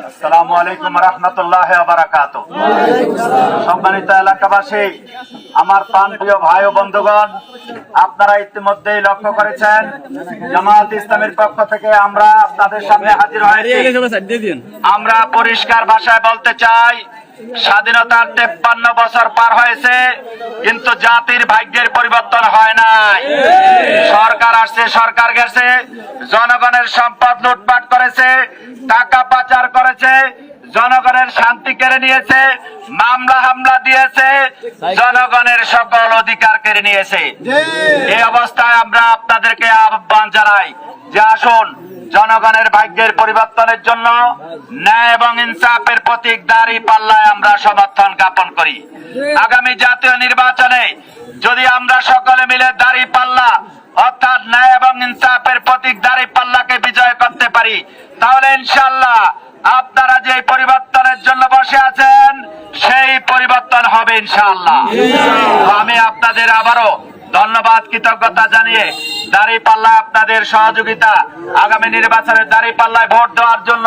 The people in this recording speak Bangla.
আসসালামু আলাইকুম রাহমাতুল্লাহি ওয়া বারাকাতুহু। সম্মানিত এলাকাবাসী, আমার প্রাণপ্রিয় ভাই ও বন্ধুগণ, আপনারা ইতিমধ্যেই লক্ষ্য করেছেন জামায়াত ইসলামের পক্ষ থেকে আমরা আপনাদের সামনে হাজির হয়েছি। আমরা পরিষ্কার ভাষায় বলতে চাই, স্বাধীনতার 53 বছর পার হয়েছে, কিন্তু জাতির ভাগ্যের পরিবর্তন হয় নাই। সরকার আসছে, সরকার গেছে, জনগণের সম্পদ লুটপাট করেছে, টাকা পাচার করেছে, জনগণের শান্তি কেড়ে নিয়েছে, মামলা হামলা দিয়েছে, জনগণের সকল অধিকার কেড়ে নিয়েছে। এই অবস্থায় আমরা আপনাদেরকে আহ্বান জানাই যে আসুন, জনগণের ভাগ্যের পরিবর্তনের জন্য ন্যায় এবং ইনসাফের প্রতীক দাঁড়িপাল্লায় আমরা সমর্থন জ্ঞাপন করি। আগামী জাতীয় নির্বাচনে যদি আমরা সকলে মিলে দাঁড়িপাল্লা অর্থাৎ ন্যায় এবং ইনসাফের প্রতীক দাঁড়িপাল্লাকে বিজয় করতে পারি, তাহলে ইনশাআল্লাহ আপনারা যে পরিবর্তনের জন্য বসে আছেন সেই পরিবর্তন হবে ইনশাআল্লাহ। আমি আপনাদের আবারও ধন্যবাদ, কৃতজ্ঞতা জানিয়ে দাঁড়িপাল্লায় আপনাদের সহযোগিতা, আগামী নির্বাচনের দাঁড়িপাল্লায় ভোট দেওয়ার জন্য